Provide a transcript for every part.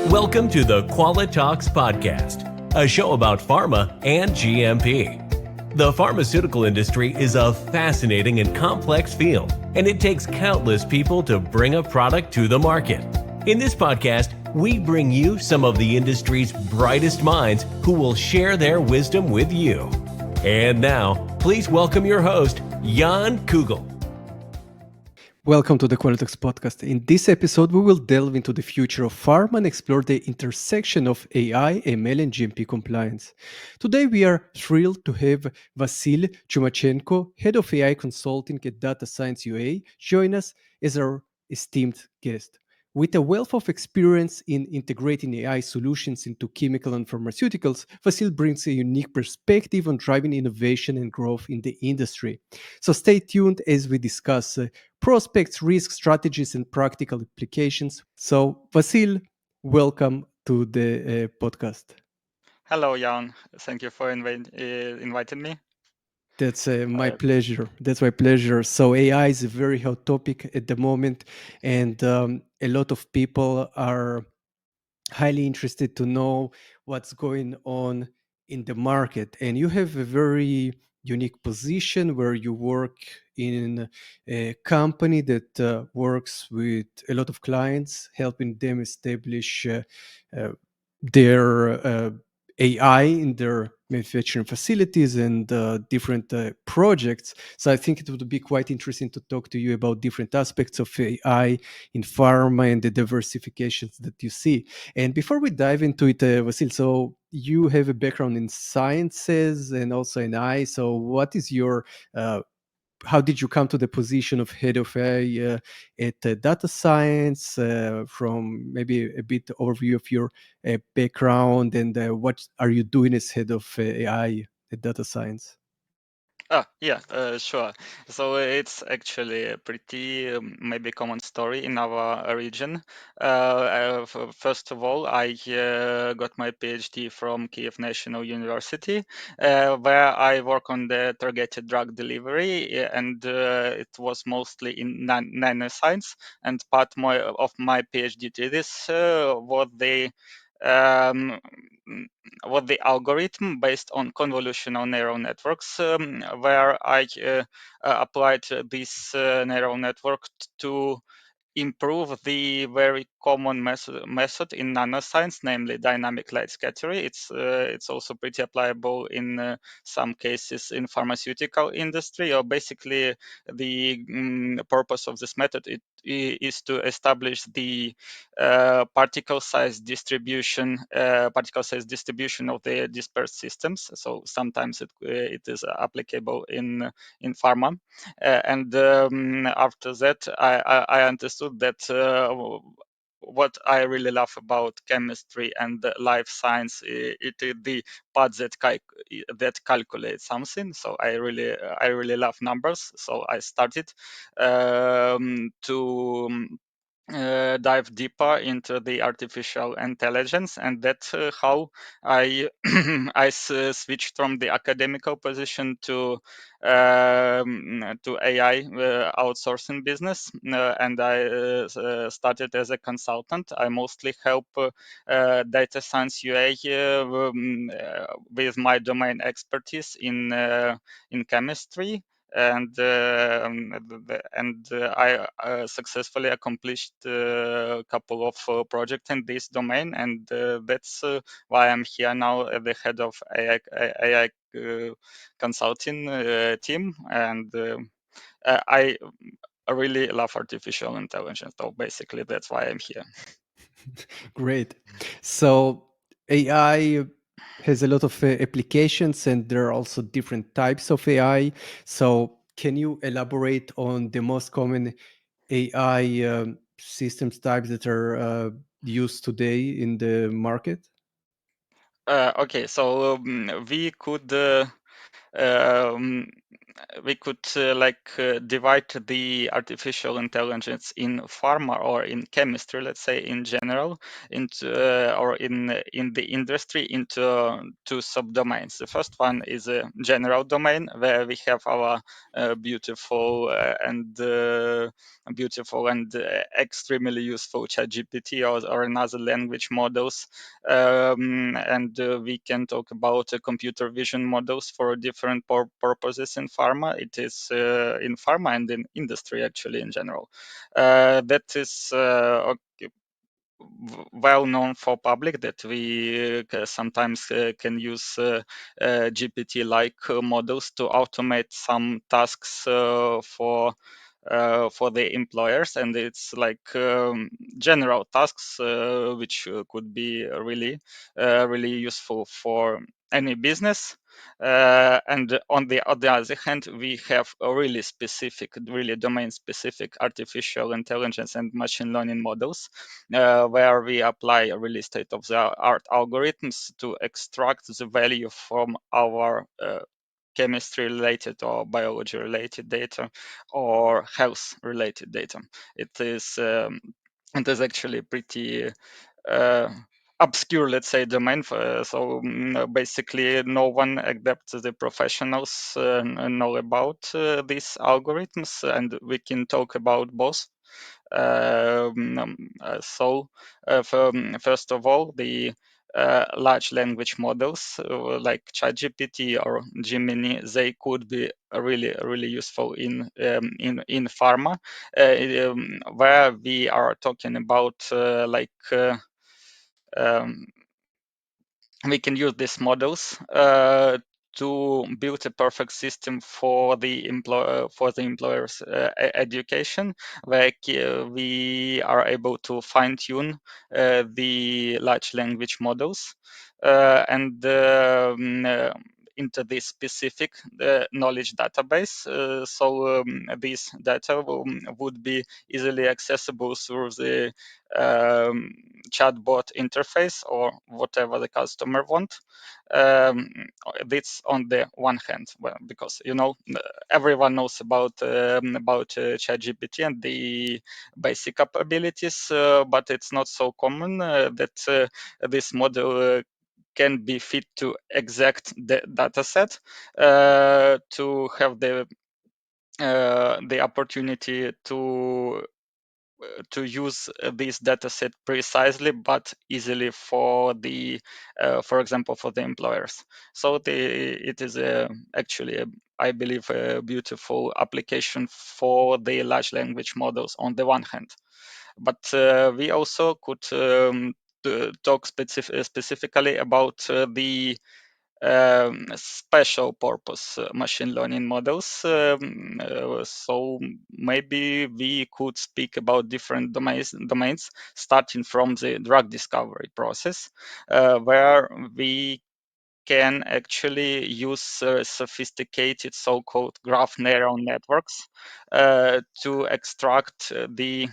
Welcome to the Qualitalks Podcast, a show about pharma and GMP. The pharmaceutical industry is a fascinating and complex field, and it takes countless people to bring a product to the market. In this podcast, we bring you some of the industry's brightest minds who will share their wisdom with you. And now, please welcome your host, Jan Kugel. Welcome to the Qualistery podcast. In this episode, we will delve into the future of pharma and explore the intersection of AI, ML, and GMP compliance. Today, we are thrilled to have Vasyl Chumachenko, Head of AI Consulting at Data Science UA, join us as our esteemed guest. With a wealth of experience in integrating AI solutions into chemical and pharmaceuticals, Vasyl brings a unique perspective on driving innovation and growth in the industry. So stay tuned as we discuss prospects, risk strategies, and practical applications. So, Vasyl, welcome to the podcast. Hello, Jan. Thank you for inviting me. That's my Uh, pleasure. That's my pleasure. So AI is a very hot topic at the moment, and a lot of people are highly interested to know what's going on in the market. And you have a very unique position where you work in a company that works with a lot of clients, helping them establish uh, their AI in their manufacturing facilities and different projects. So I think it would be quite interesting to talk to you about different aspects of AI in pharma and the diversifications that you see. And before we dive into it, Vasyl, so you have a background in sciences and also in AI. So what is your how did you come to the position of head of AI at data science? From maybe a bit overview of your background and what are you doing as head of AI at data science? sure. So it's actually a pretty maybe common story in our region. First of all, I got my PhD from Kiev National University, where I work on the targeted drug delivery, and it was mostly in nanoscience. And of my PhD thesis um, was the algorithm based on convolutional neural networks, where I applied this neural network to improve the very common method in nanoscience, namely dynamic light scattering. It's also pretty applicable in some cases in pharmaceutical industry. Or basically, the purpose of this method is to establish the particle size distribution of the dispersed systems. So sometimes it is applicable in pharma. And after that, I understood that what I really love about chemistry and life science, it is the part that calculates something. So I really love numbers. So I started to dive deeper into the artificial intelligence, and that's how I switched from the academical position to AI outsourcing business, and I started as a consultant. I mostly help data science UA with my domain expertise in chemistry, and I successfully accomplished a couple of projects in this domain, and that's why I'm here now at the head of AI consulting team, and I really love artificial intelligence. So basically, that's why I'm here. Great. So AI has a lot of applications, and there are also different types of AI. So can you elaborate on the most common AI systems types that are used today in the market? Okay, so we could we could divide the artificial intelligence in pharma or in chemistry, let's say in general, into or in the industry into two subdomains. The first one is a general domain where we have our beautiful and extremely useful ChatGPT or another language models, and we can talk about computer vision models for different purposes in pharma. It is in pharma and in industry actually in general. That is well known for public that we sometimes can use GPT-like models to automate some tasks for the employers, and it's like general tasks which could be really useful for any business. And on the other hand, we have a really specific, really domain-specific artificial intelligence and machine learning models, where we apply really state-of-the-art algorithms to extract the value from our chemistry related or biology related data or health related data. It is actually pretty uh, obscure, let's say, domain. Basically, no one except the professionals know about these algorithms, and we can talk about both. First of all, the large language models like ChatGPT or Gemini, they could be really useful in pharma, where we are talking about um, we can use these models to build a perfect system for the employer's education, where we are able to fine tune the large language models and into this specific knowledge database. This data would be easily accessible through the chatbot interface or whatever the customer want. Um, this on the one hand, well, because everyone knows about ChatGPT and the basic capabilities, but it's not so common that this model can be fit to exact data set to have the opportunity to use this data set precisely but easily for example, for the employers. It is actually, I believe, a beautiful application for the large language models on the one hand. But we also could talk specifically about the special purpose machine learning models. So maybe we could speak about different domains starting from the drug discovery process, where we can actually use sophisticated so-called graph neural networks to extract the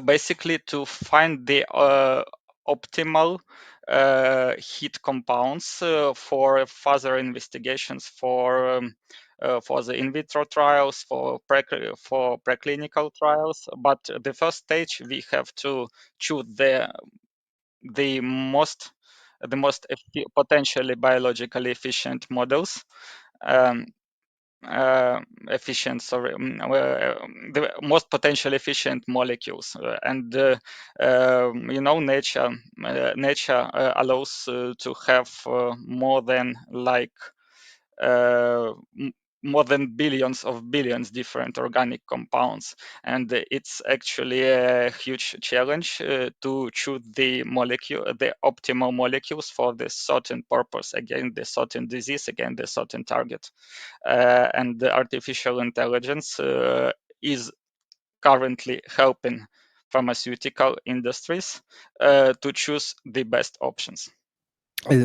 basically to find the optimal hit compounds for further investigations for the in vitro trials, for preclinical trials. But the first stage, we have to choose the most potentially biologically efficient models. Um, Efficient, sorry, the most potentially efficient molecules, and nature allows to have uh, more than billions different organic compounds, and it's actually a huge challenge to choose the optimal molecules for the certain purpose, again the certain disease, again the certain target. And the artificial intelligence is currently helping pharmaceutical industries to choose the best options.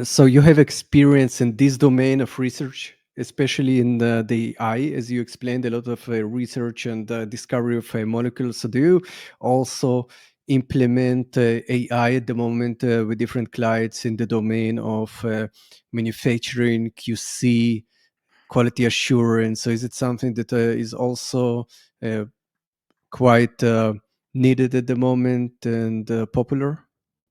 So you have experience in this domain of research, especially in the AI, as you explained, a lot of research and discovery of molecules. So do you also implement AI at the moment with different clients in the domain of manufacturing, QC, quality assurance? So is it something that is also quite needed at the moment and popular?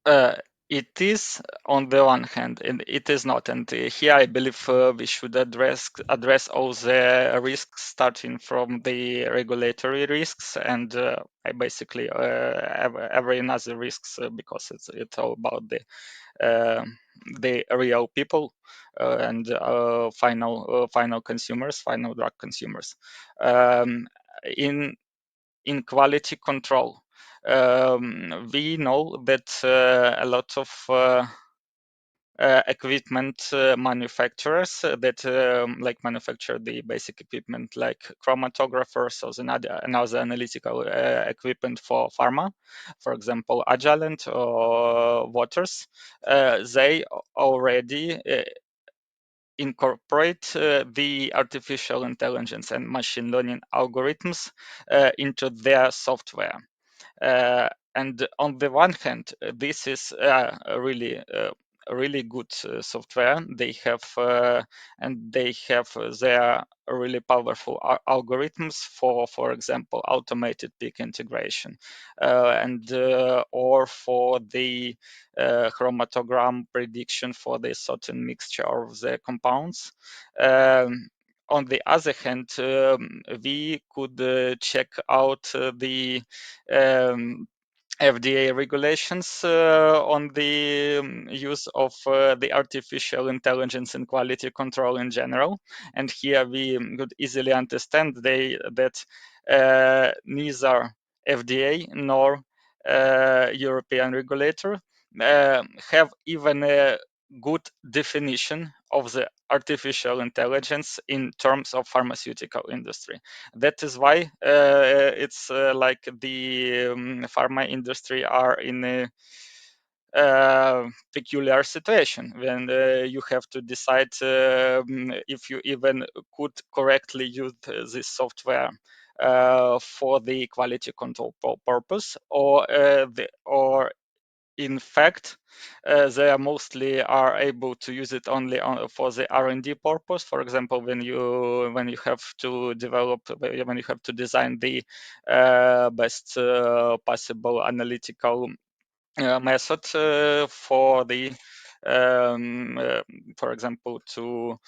Uh, it is on the one hand, and it is not. And here I believe we should address all the risks, starting from the regulatory risks, and I basically every another risks, because it's all about the real people and final consumers, final drug consumers. Um, in in quality control, we know that a lot of equipment manufacturers that like manufacture the basic equipment like chromatographers or another analytical equipment for pharma, for example Agilent or Waters, they already incorporate the artificial intelligence and machine learning algorithms into their software. Uh, and on the one hand, this is a really good software. They have their really powerful algorithms for example, automated peak integration, and or for the chromatogram prediction for the certain mixture of the compounds. On the other hand, we could check out the FDA regulations on the use of the artificial intelligence in quality control in general. And here we could easily understand that neither FDA nor European regulator have even a good definition of the artificial intelligence in terms of pharmaceutical industry. That is why it's like the pharma industry are in a peculiar situation when you have to decide if you even could correctly use this software for the quality control purpose, or in fact, they are mostly are able to use it only for the R&D purpose. For example, when you have to develop, when you have to design the best possible analytical method for the um, uh, for example, to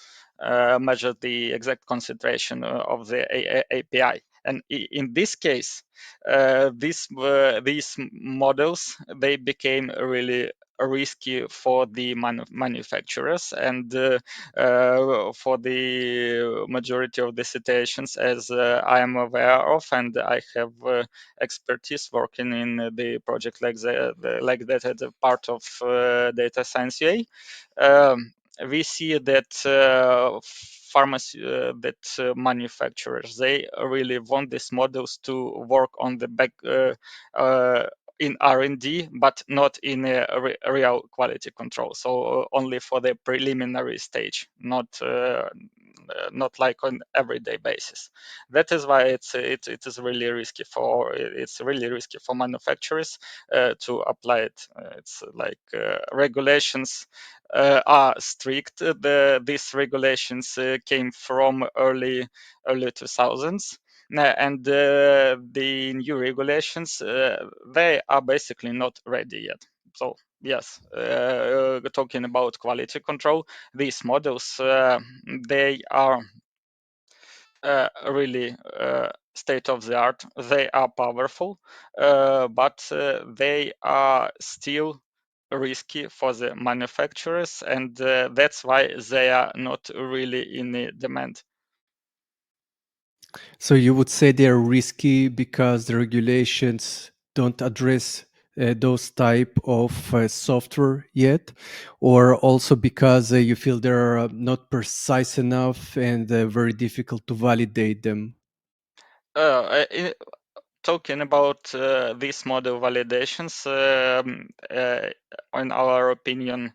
measure the exact concentration of the API. And in this case, these models, they became really risky for the manufacturers, and for the majority of the situations, as I am aware of, and I have expertise working in the project like that as a part of data science UA. We see that manufacturers, they really want these models to work on the back in R&D, but not in a real quality control. So only for the preliminary stage, not like on everyday basis. That is why it is really risky for manufacturers to apply it. It's like regulations are strict. These regulations came from early 2000s. And the new regulations, they are basically not ready yet. So yes, talking about quality control, these models, they are really state of the art. They are powerful, but they are still risky for the manufacturers, and that's why they are not really in the demand. So you would say they're risky because the regulations don't address those type of software yet, or also because you feel they're not precise enough and very difficult to validate them? Talking about these model validations, in our opinion,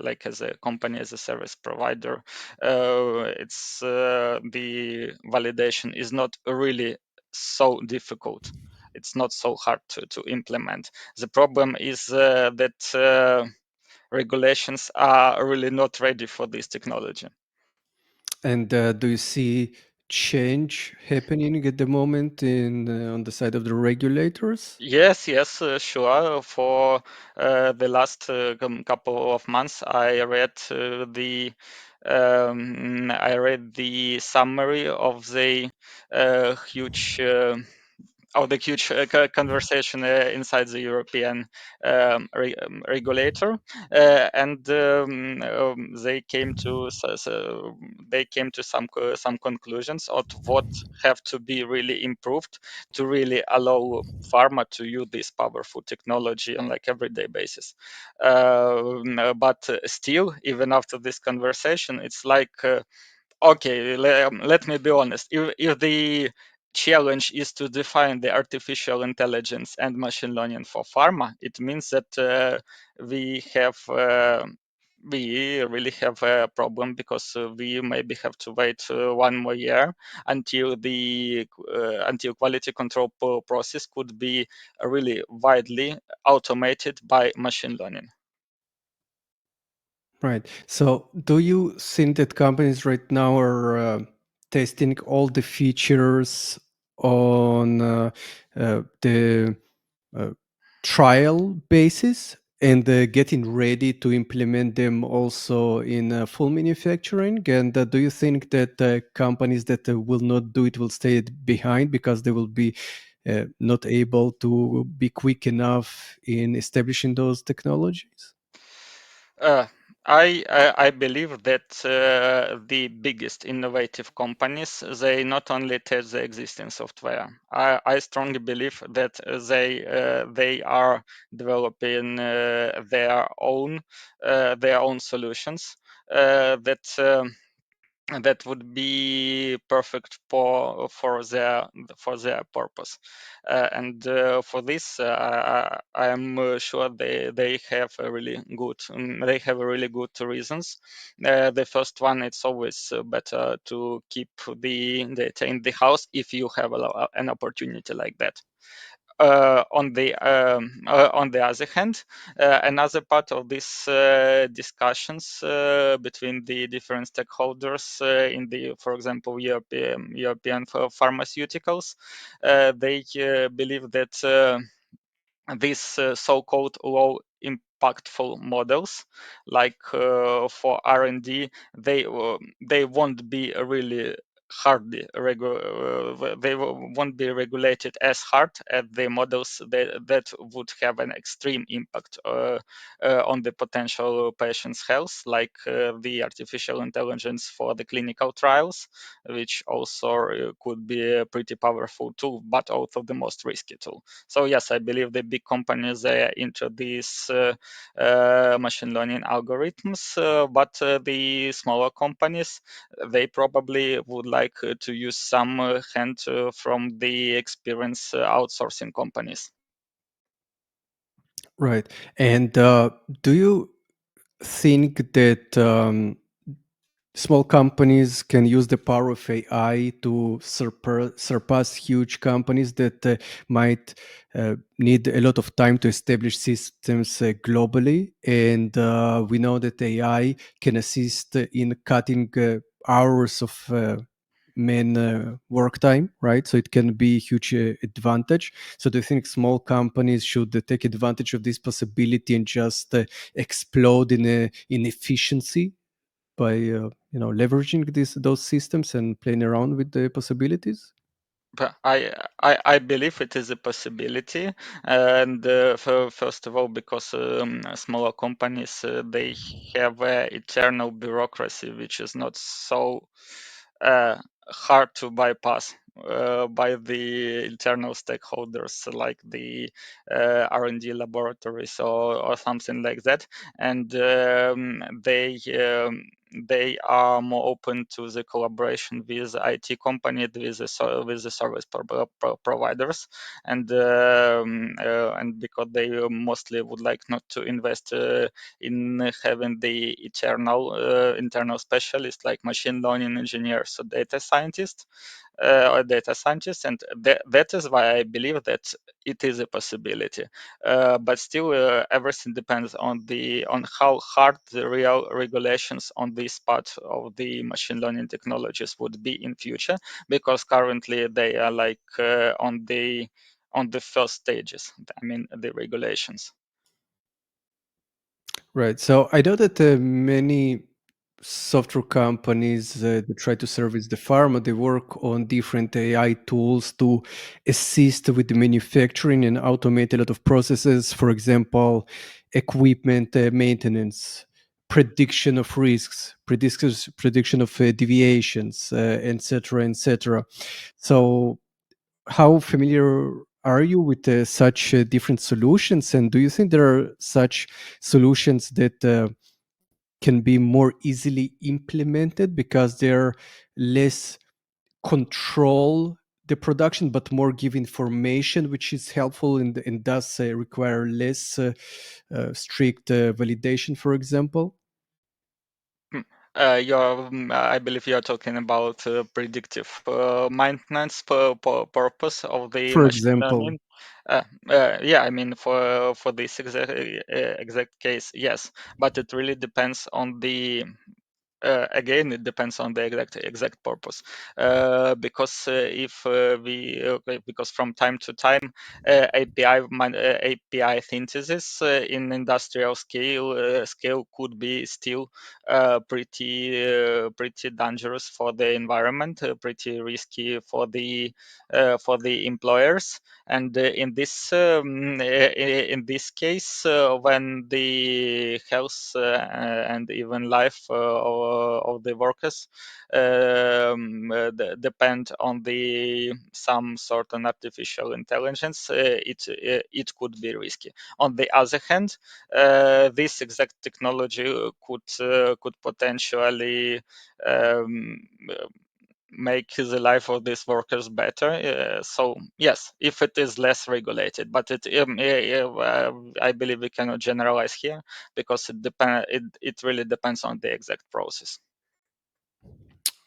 like as a company, as a service provider, it's the validation is not really so difficult. It's not so hard to implement. The problem is that regulations are really not ready for this technology. And do you see change happening at the moment in on the side of the regulators? Yes, yes, sure. For the last couple of months, I read the summary of the huge conversation inside the European regulator, and they came to some conclusions of what have to be really improved to really allow pharma to use this powerful technology on like everyday basis. But still, even after this conversation, it's like okay, let me be honest. If the challenge is to define the artificial intelligence and machine learning for pharma, it means that we have we really have a problem because we maybe have to wait one more year until the until quality control process could be really widely automated by machine learning. Right. So, do you think that companies right now are testing all the features on the uh, trial basis and getting ready to implement them also in full manufacturing? And do you think that companies that will not do it will stay behind because they will be not able to be quick enough in establishing those technologies? Uh, I believe that the biggest innovative companies they not only test the existing software. I strongly believe that they are developing their own solutions that. That would be perfect for their purpose, and for this I am sure they have a really good they have a really good reasons. The first one, it's always better to keep the data in the house if you have an opportunity like that. On the other hand, another part of these discussions between the different stakeholders in the, for example, European pharmaceuticals, they believe that these so-called low impactful models like for R&D, they won't be really they won't be regulated as hard as the models that would have an extreme impact on the potential patient's health, like the artificial intelligence for the clinical trials, which also could be a pretty powerful tool, but also the most risky tool. So yes, I believe the big companies they are into these machine learning algorithms, but the smaller companies they probably would like to use some hand from the experience outsourcing companies. Right. And do you think that small companies can use the power of AI to surpass huge companies that might need a lot of time to establish systems globally? And we know that AI can assist in cutting hours of man work time, right? So it can be a huge advantage. So do you think small companies should take advantage of this possibility and just explode in efficiency by leveraging those systems and playing around with the possibilities? But I believe it is a possibility, and first of all, because smaller companies they have eternal bureaucracy, which is not so uh, hard to bypass by the internal stakeholders like the R&D laboratories or something like that, and they are more open to the collaboration with IT company, with the service providers, and and because they mostly would like not to invest in having the internal specialists like machine learning engineers or data scientists, and that is why I believe that it is a possibility. But still, everything depends on how hard the real regulations on this part of the machine learning technologies would be in future, because currently they are like on the first stages. I mean, the regulations. Right. So I know that many software companies that try to service the pharma, they work on different AI tools to assist with the manufacturing and automate a lot of processes. For example, equipment maintenance, prediction of risks, prediction of deviations, etc., etc. So how familiar are you with such different solutions, and do you think there are such solutions that can be more easily implemented because they're less control the production but more give information which is helpful and does require less strict validation, for example? I believe you're talking about predictive maintenance purpose of the For machine example. learning. Yeah, I mean, for this exact case, yes, but it really depends on the again, it depends on the exact purpose, because if we because from time to time API synthesis in industrial scale could be still pretty dangerous for the environment, pretty risky for the employers. And in this case, when the health and even life of the workers depend on the some sort of artificial intelligence, it could be risky. On the other hand, this exact technology could potentially um, make the life of these workers better. So yes, if it is less regulated, but I believe we cannot generalize here, because it really depends on the exact process.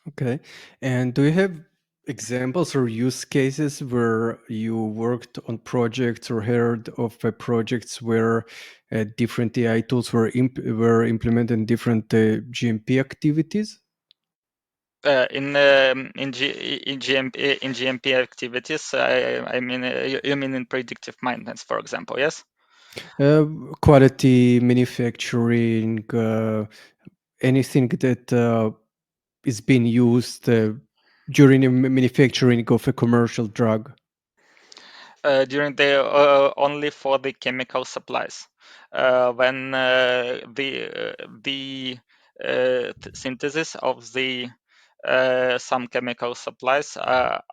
Okay. And do you have examples or use cases where you worked on projects or heard of projects where different AI tools were implemented in different GMP activities? In GMP activities, I mean, you mean in predictive maintenance, for example, yes? Uh, Quality manufacturing, anything that is being used during the manufacturing of a commercial drug. During the only for the chemical supplies, when the synthesis of the some chemical supplies are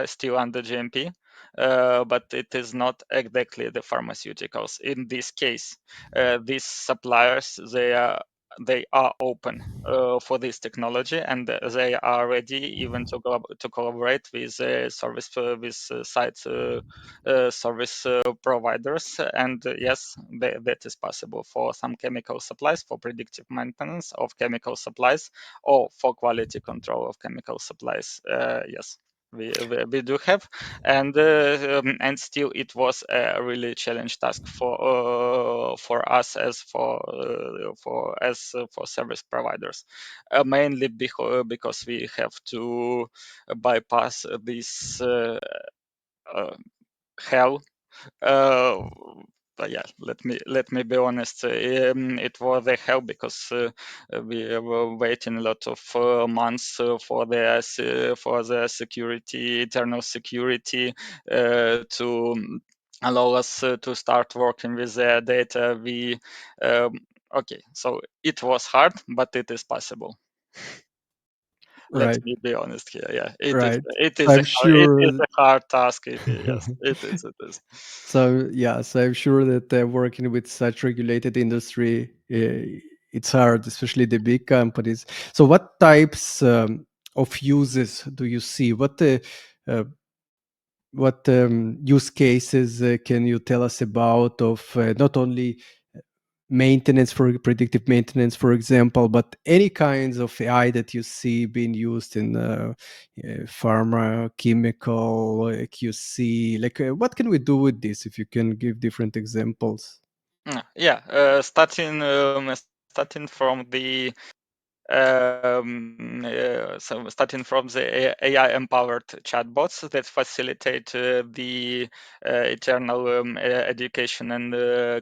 still under GMP, but it is not exactly the pharmaceuticals. In this case, these suppliers, they are open for this technology, and they are ready even to collaborate with site service providers. And yes, that is possible for some chemical supplies, for predictive maintenance of chemical supplies, or for quality control of chemical supplies. Yes, we do have. And still it was a really challenge task for us as for service providers, mainly because we have to bypass this uh, hell. uh, but yeah, let me be honest. It was a hell, because we were waiting a lot of months for the security, internal security, to allow us to start working with their data. Um, okay, so it was hard, but it is possible. Let Right, me be honest here. Yeah, right. it So is I'm a sure. hard task. Yes, it is. It is. So yeah, so I'm sure that working with such regulated industry, it's hard, especially the big companies. So what types of uses do you see? What uh, what use cases can you tell us about of not only maintenance for predictive maintenance, for example, but any kinds of AI that you see being used in pharma, chemical, QC? Like, what can we do with this? If you can give different examples. Yeah, starting from the so starting from the AI empowered chatbots that facilitate the eternal education and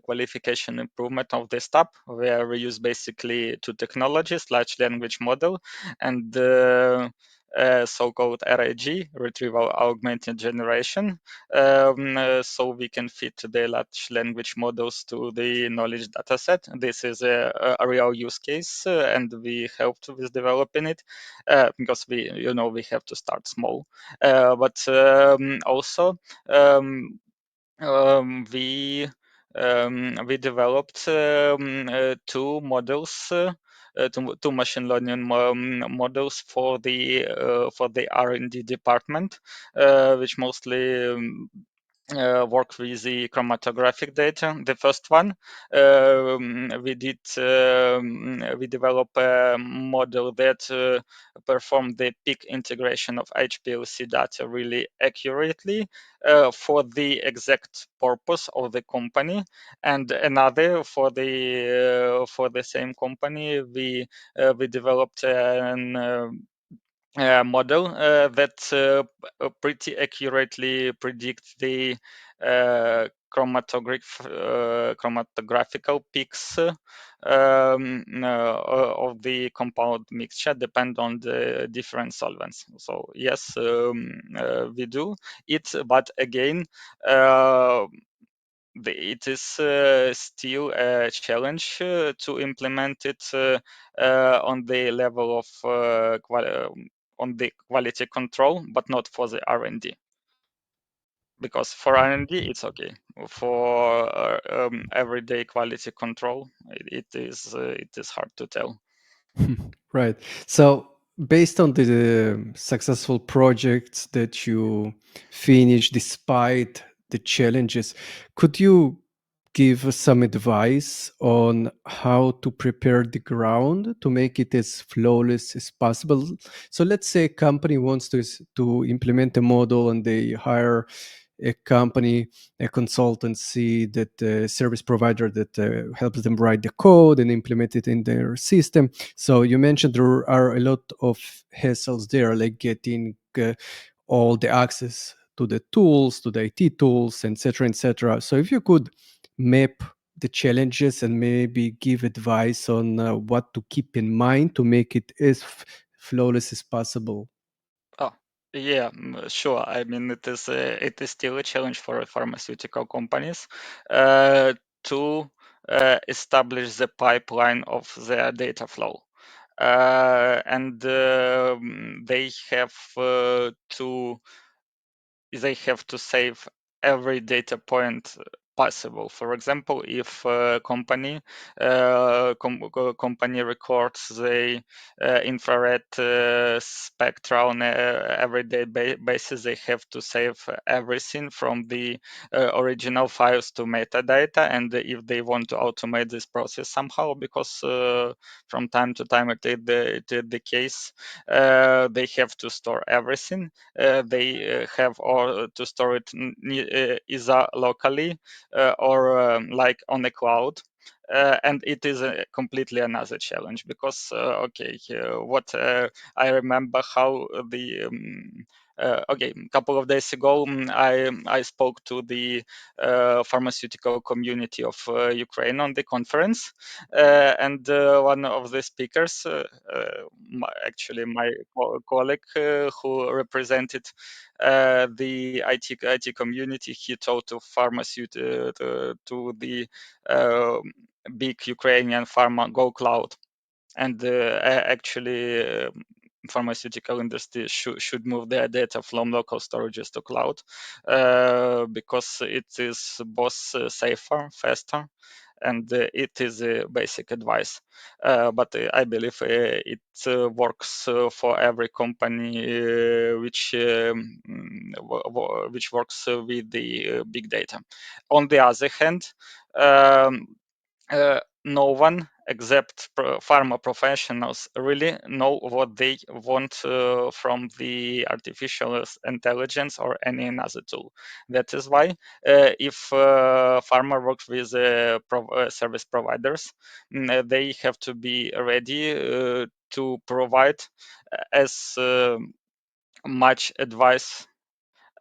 qualification improvement of the staff, where we use basically two technologies: large language model and so-called RAG, retrieval augmented generation. So we can fit the large language models to the knowledge dataset. This is a real use case, and we helped with developing it because we have to start small. But also we we developed two models, two machine learning models for the R&D department, which mostly work with the chromatographic data. The first one, we developed a model that performed the peak integration of HPLC data really accurately for the exact purpose of the company, and another for the same company. We developed an model that pretty accurately predicts the chromatographical peaks of the compound mixture depend on the different solvents. So yes, we do it, but again, it is still a challenge to implement it on the level of on the quality control, but not for the R&D. Because for R&D it's okay. For everyday quality control, it is hard to tell. Right. So, based on the successful projects that you finished despite the challenges, could you give us some advice on how to prepare the ground to make it as flawless as possible? So, let's say a company wants to implement a model and they hire a company, a consultancy, that service provider that helps them write the code and implement it in their system. So you mentioned there are a lot of hassles there, like getting all the access to the tools, to the IT tools, etc., etc. So if you could map the challenges and maybe give advice on what to keep in mind to make it as flawless as possible. Oh, yeah, sure. I mean, it is still a challenge for pharmaceutical companies to establish the pipeline of their data flow. And to they have to save every data point possible. For example, if a company records the infrared spectra on a everyday basis, they have to save everything from the original files to metadata. And if they want to automate this process somehow, because from time to time it is the case, they have to store everything. They have or to store it either locally or like on the cloud. And it is completely another challenge because okay, what I remember how the okay, a couple of days ago, I spoke to the pharmaceutical community of Ukraine on the conference, and one of the speakers, actually my colleague who represented the IT community, he told to to the uh, big Ukrainian pharma go cloud, and actually pharmaceutical industry should move their data from local storages to cloud because it is both safer, faster, and it is a basic advice. But I believe it works for every company which works with the big data. On the other hand, um, no one except pharma professionals really know what they want from the artificial intelligence or any another tool. That is why if pharma works with service providers, they have to be ready to provide as much advice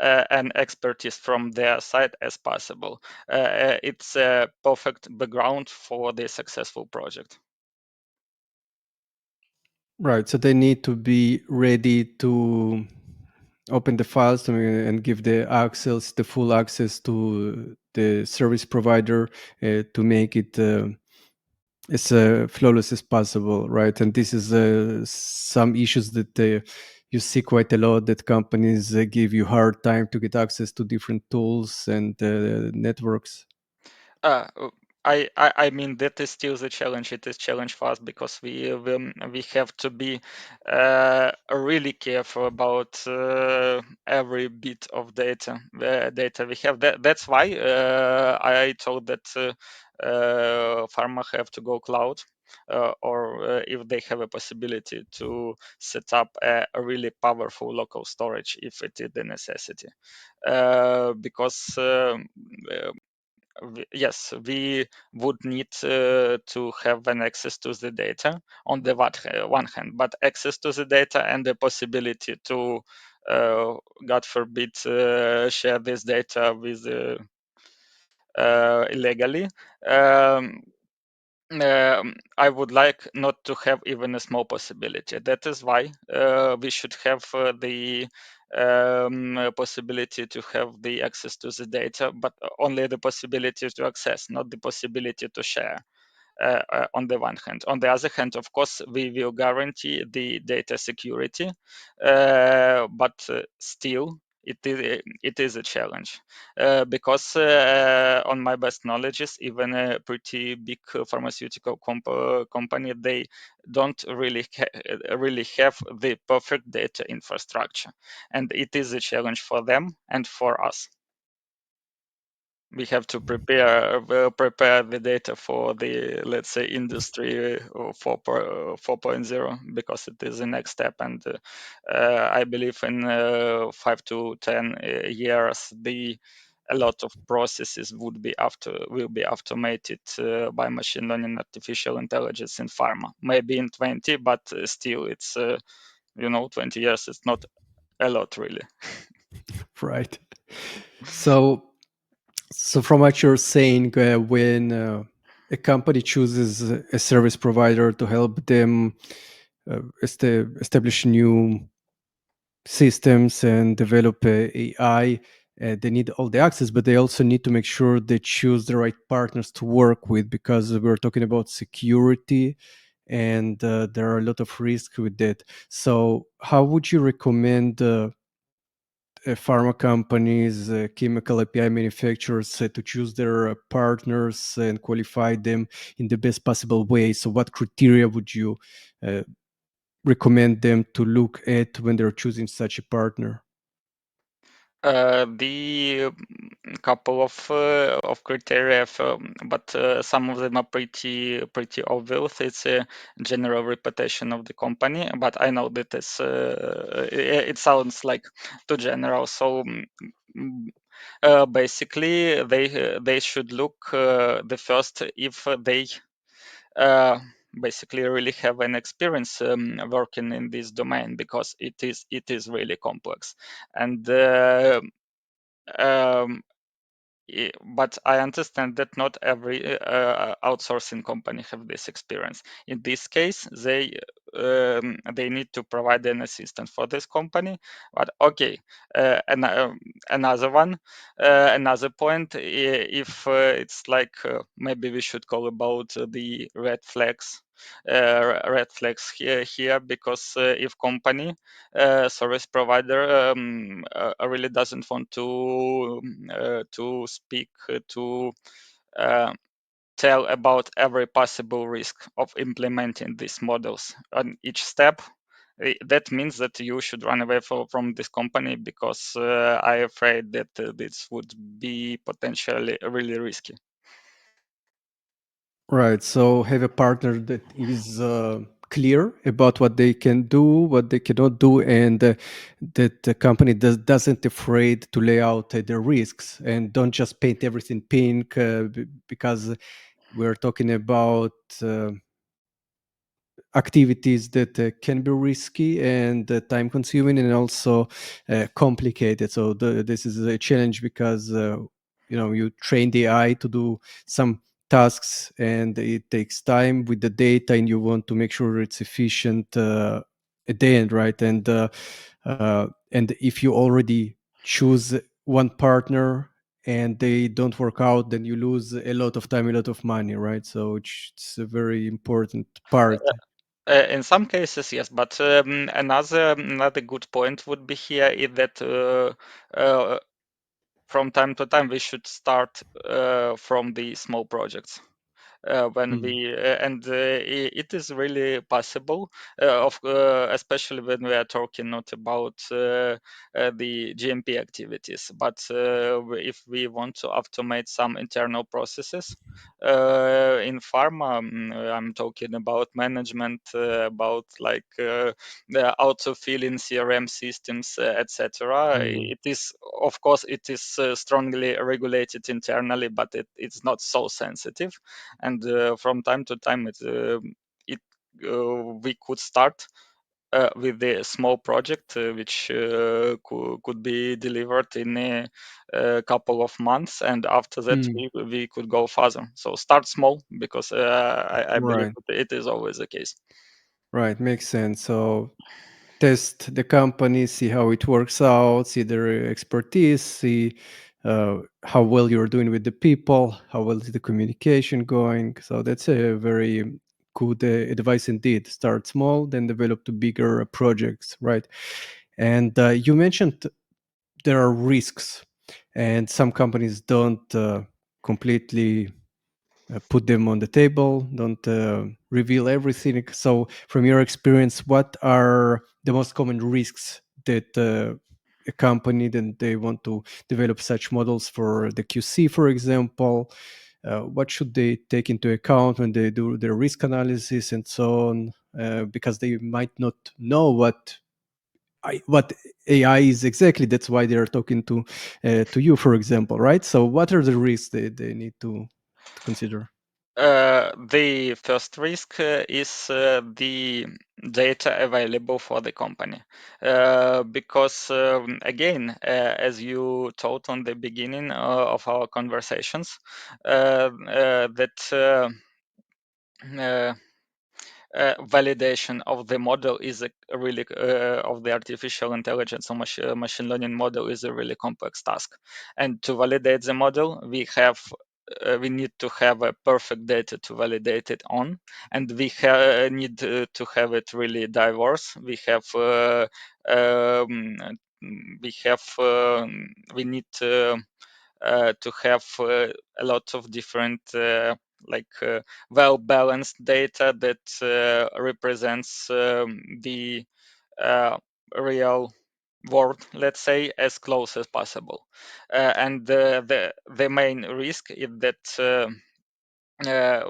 and expertise from their side as possible. It's a perfect background for the successful project. Right. So they need to be ready to open the files and give the full access to the service provider to make it as flawless as possible, right? And this is some issues that you see quite a lot, that companies give you hard time to get access to different tools and networks. Uh, I mean that is still the challenge. It is challenge for us because we have to be really careful about every bit of data we have. That's why I told that pharma have to go cloud. Or if they have a possibility to set up a really powerful local storage if it is a necessity, because yes, we would need to have an access to the data on the one hand, but access to the data and the possibility to, God forbid, share this data with illegally. Um, I would like not to have even a small possibility. That is why we should have the possibility to have the access to the data, but only the possibility to access, not the possibility to share. On the one hand. On the other hand, of course, we will guarantee the data security, but still, it is a challenge because on my best knowledge is even a pretty big pharmaceutical company, they don't really have the perfect data infrastructure, and it is a challenge for them and for us. We have to prepare the data for the, let's say, industry 4.0, because it is the next step, and I believe in 5 to 10 years the a lot of processes will be automated by machine learning, artificial intelligence in pharma. Maybe in 20, but still it's 20 years, it's not a lot really. Right. So, from what you're saying, when a company chooses a service provider to help them establish new systems and develop AI, they need all the access, but they also need to make sure they choose the right partners to work with, because we're talking about security, and there are a lot of risks with that. So, how would you recommend pharma companies, chemical API manufacturers to choose their partners and qualify them in the best possible way? So, what criteria would you uh, recommend them to look at when they're choosing such a partner? The couple of criteria, but some of them are pretty obvious. It's a general reputation of the company, but I know that it sounds like too general. So basically, they should look the first if they uh, basically really have an experience working in this domain, because it is really complex. And um, but I understand that not every outsourcing company have this experience. In this case, they need to provide an assistant for this company. But okay, and another one, another point, if it's like maybe we should call about the red flags here, because if company service provider really doesn't want to speak to uh, tell about every possible risk of implementing these models on each step. That means that you should run away from this company, because I'm afraid that this would be potentially really risky. Right. So have a partner that is clear about what they can do, what they cannot do, and that the company doesn't afraid to lay out the risks and don't just paint everything pink because we're talking about activities that can be risky and time consuming and also complicated. So this is a challenge because you train the AI to do some tasks and it takes time with the data and you want to make sure it's efficient at the end, right? And if you already choose one partner and they don't work out, then you lose a lot of time, a lot of money, right? So it's a very important part. In some cases, yes, but another good point would be here is that from time to time we should start from the small projects. When Mm. we and it is really possible, especially when we are talking not about the GMP activities, but if we want to automate some internal processes in pharma. I'm talking about management, about like the auto-filling CRM systems, etc. Mm. It is, of course, it is strongly regulated internally, but it's not so sensitive, and from time to time it we could start with a small project which could be delivered in a couple of months, and after that Mm. we could go further. So start small, because I believe Right, that it is always the case. right, makes sense. So test the company, see how it works out, see their expertise, see how well you're doing with the people, how well is the communication going. So that's a very good advice indeed. Start small, then develop to bigger projects, right? And you mentioned there are risks, and some companies don't completely put them on the table, don't reveal everything. So from your experience, what are the most common risks that a company, then they want to develop such models for the QC, for example? What should they take into account when they do their risk analysis and so on? Because they might not know what AI is exactly. That's why they are talking to you, for example, right? So what are the risks they need to consider? The first risk is the data available for the company, because again, as you told on the beginning of our conversations, that uh, validation of the model is a really of the artificial intelligence or machine learning model is a really complex task, and to validate the model we need to have a perfect data to validate it on, and we need to have it really diverse. Um, we have we need to have a lot of different like well balanced data that represents the uh, real world, let's say, as close as possible. And the main risk is that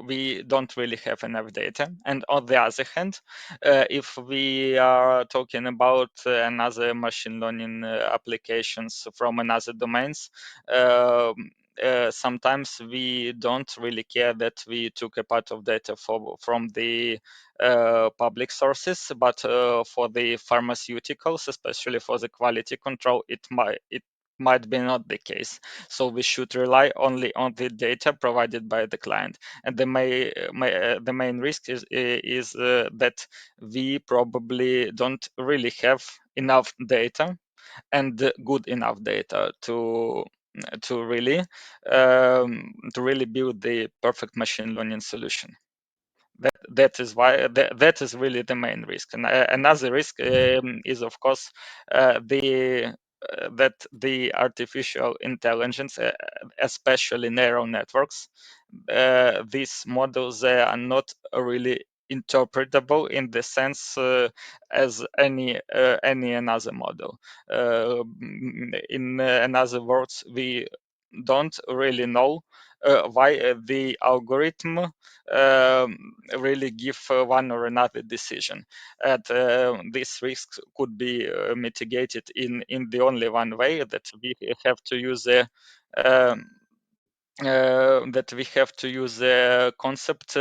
we don't really have enough data. And on the other hand, if we are talking about another machine learning applications from another domains, um, sometimes we don't really care that we took a part of data from the public sources, but for the pharmaceuticals, especially for the quality control, it might be not the case. So we should rely only on the data provided by the client. And the main risk is that we probably don't really have enough data, and good enough data to really build the perfect machine learning solution. That is really the main risk. And another risk is, of course, the that the artificial intelligence, especially neural networks, these models are not really interpretable in the sense as any another model. In another words, we don't really know why the algorithm really give one or another decision. And these risks could be mitigated in the only one way, that we have to use a um, concept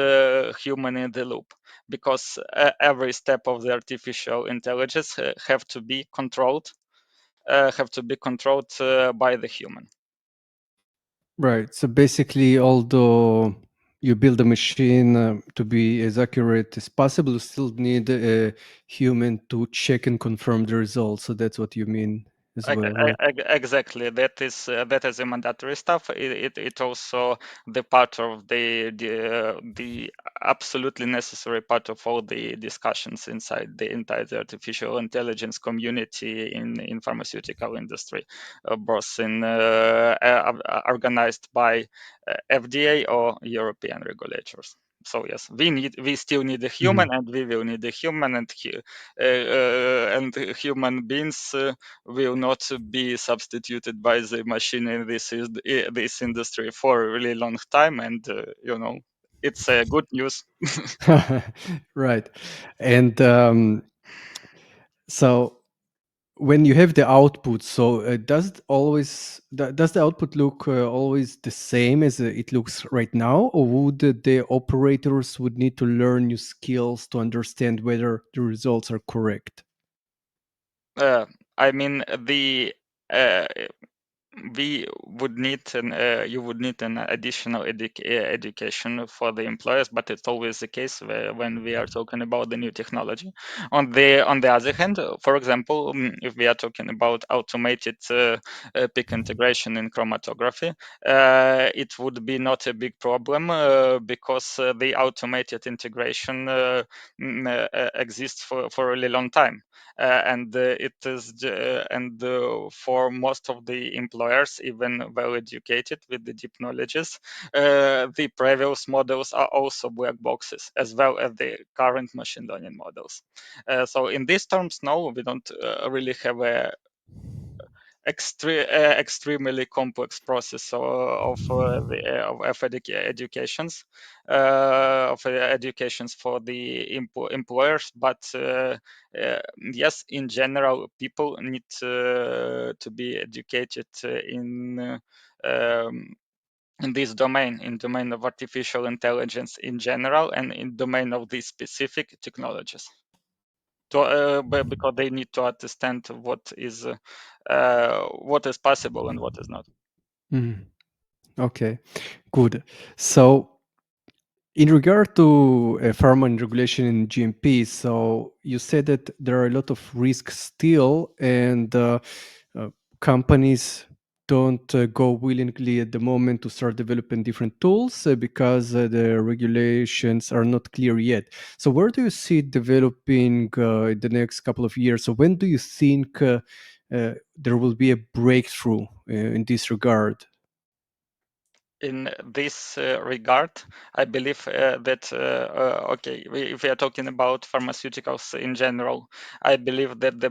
human in the loop, because every step of the artificial intelligence have to be controlled by the human. Right. So basically, although you build a machine to be as accurate as possible, you still need a human to check and confirm the results. So that's what you mean as well, right? Exactly, that is a mandatory stuff. It also the part of the absolutely necessary part of all the discussions inside the entire artificial intelligence community in pharmaceutical industry, both in organized by FDA or European regulators. So yes, we still need a human, Mhm. and we will need a human, and human beings will not be substituted by the machine in this industry for a really long time, and it's good news. Right. And so when you have the output, so does the output look always the same as it looks right now, or would the operators would need to learn new skills to understand whether the results are correct? uh, I mean, the uh, we would need an you would need an additional education for the employers, but it's always the case when we are talking about the new technology. On the other hand, for example, if we are talking about automated pick integration in chromatography, it would be not a big problem, because the automated integration exists for a really long time, and it is and for most of the employers, even well educated with the deep knowledges, the previous models are also black boxes, as well as the current machine learning models. So in these terms, no, we don't really have a extremely complex process of educations for the employers, but yes, in general, people need to be educated in this domain, in domain of artificial intelligence in general, and in domain of these specific technologies, because they need to understand what is possible and what is not. Mhm. Okay, good. So in regard to pharma and regulation in GMP, so you said that there are a lot of risks still, and uh, companies don't go willingly at the moment to start developing different tools because the regulations are not clear yet. So where do you see it developing in the next couple of years? So when do you think there will be a breakthrough in this regard? In this regard, I believe that okay, if we are talking about pharmaceuticals in general, I believe that the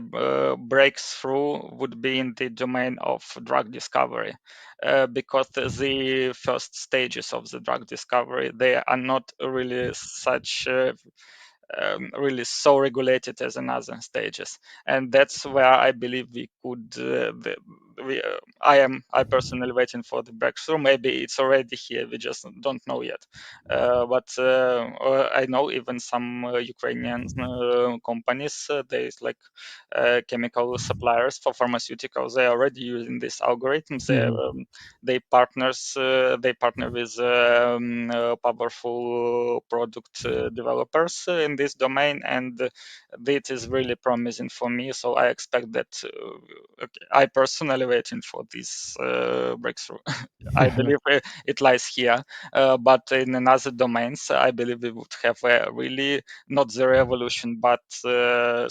breakthrough would be in the domain of drug discovery, because the first stages of the drug discovery, they are not really such really so regulated as in other stages, and that's where I believe we could. I personally waiting for the breakthrough. Maybe it's already here. We just don't know yet. But I know even some Ukrainian companies, there's like chemical suppliers for pharmaceuticals. They are already using these algorithms. Mhm. They partner with powerful product developers in this domain, and it is really promising for me. So I expect that I personally waiting for this breakthrough. I believe it lies here, but in another domains, I believe we would have a really not the revolution, but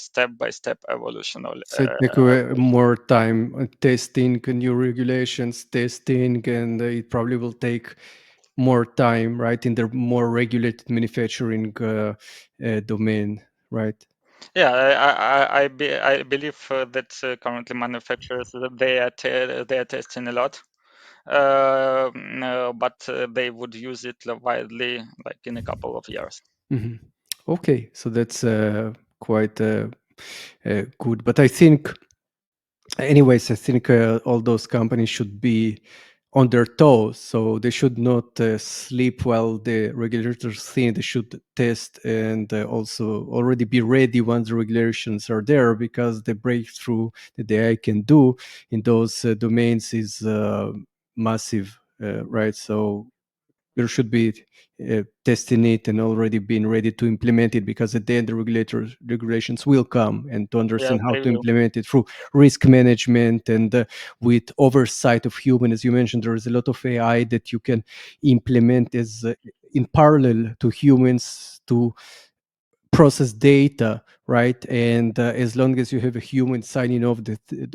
step-by-step evolution. So it take more time testing new regulations, testing, and it probably will take more time, right, in the more regulated manufacturing domain, right? Yeah, I believe that currently manufacturers they are testing a lot, but they would use it widely like in a couple of years. Hmm. Okay, so that's quite good. But I think, anyways, I think all those companies should be on their toes, so they should not sleep while the regulators think. They should test and also already be ready once the regulations are there, because the breakthrough that the AI can do in those domains is massive, right? So there should be testing it and already being ready to implement it, because at the end the regulations will come, and to Yeah, understand how they to will. implement it through risk management and with oversight of human. As you mentioned, there is a lot of AI that you can implement as in parallel to humans to process data, right? And as long as you have a human signing off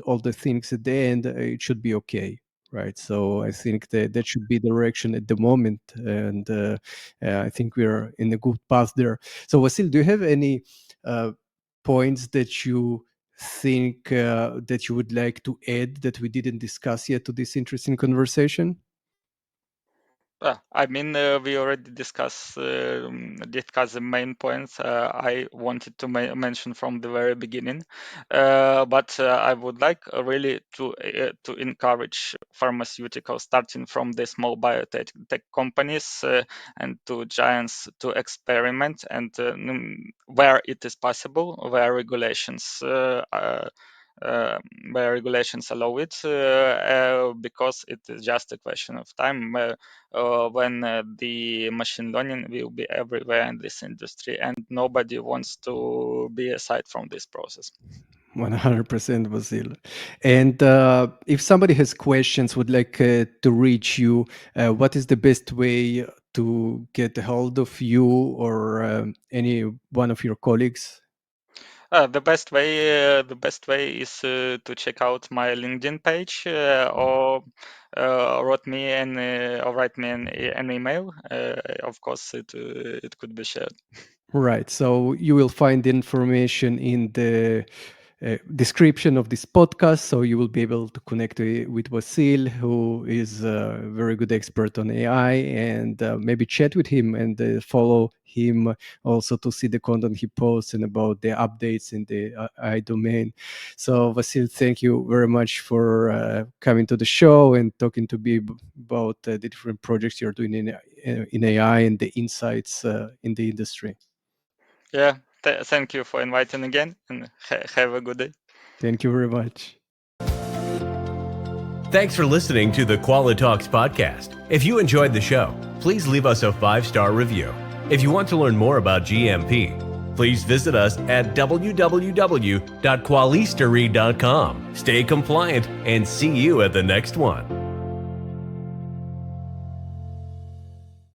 all the things at the end, it should be okay, right? So I think that that should be the direction at the moment, and I think we are in a good path there. So Vasyl, do you have any uh, points that you think that you would like to add that we didn't discuss yet to this interesting conversation? I mean, we already discussed the main points I wanted to mention from the very beginning, but I would like really to encourage pharmaceuticals, starting from the small biotech tech companies and to giants, to experiment, and where it is possible, uh, where regulations allow it, because it is just a question of time when the machine learning will be everywhere in this industry, and nobody wants to be aside from this process. 100% Vasyl. And if somebody has questions, would like to reach you, what is the best way to get a hold of you or any one of your colleagues? The best way is to check out my LinkedIn page, or write me an email. Of course, it could be shared. Right. So you will find the information in the description of this podcast, so you will be able to connect with Vasyl, who is a very good expert on AI, and maybe chat with him and follow him also to see the content he posts and about the updates in the AI domain. So Vasyl, thank you very much for coming to the show and talking to me about the different projects you're doing in AI and the insights in the industry. Yeah, thank you for inviting again, and have a good day. Thank you very much. Thanks for listening to the Qualitalks podcast. If you enjoyed the show, please leave us a 5-star review. If you want to learn more about GMP, please visit us at www.qualistery.com. Stay compliant and see you at the next one.